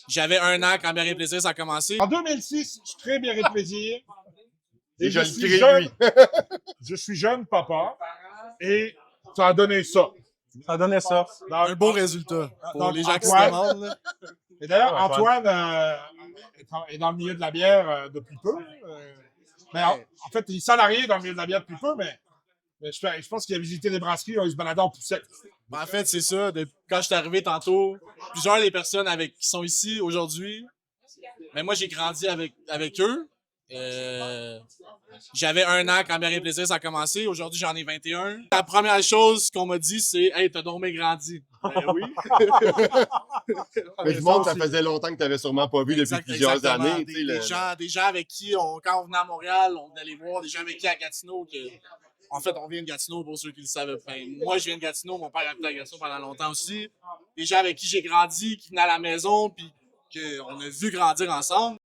J'avais 1 an quand Bière et Plaisir, ça a commencé. En 2006, je crée Bière et Plaisir. Et je le suis crée, jeune, lui. je suis jeune papa et ça a donné ça. Ça donnait ça. Donc, Un beau résultat pour donc, les gens qui se Antoine- demandent. là. Et d'ailleurs, Ouais, Antoine est dans le milieu de la bière depuis peu. Mais en fait, il est salarié dans le milieu de la bière depuis peu, mais je pense qu'il a visité des brasseries, il se baladait en poussette. Ben, en fait, c'est ça. Quand je suis arrivé tantôt, plusieurs des personnes qui sont ici aujourd'hui, mais moi, j'ai grandi avec eux. J'avais 1 an quand Bière et Plaisir, ça a commencé. Aujourd'hui, j'en ai 21. La première chose qu'on m'a dit, c'est « Hey, t'as donc bien grandi. » Ben oui. Mais je montre que ça faisait longtemps que tu n'avais sûrement pas vu depuis plusieurs Exactement. années. Des gens avec qui, quand on venait à Montréal, on venait les voir, des gens avec qui à Gatineau, en fait, on vient de Gatineau pour ceux qui le savent. Enfin, moi, je viens de Gatineau, mon père habitait à Gatineau pendant longtemps aussi. Des gens avec qui j'ai grandi, qui venaient à la maison, puis qu'on a vu grandir ensemble.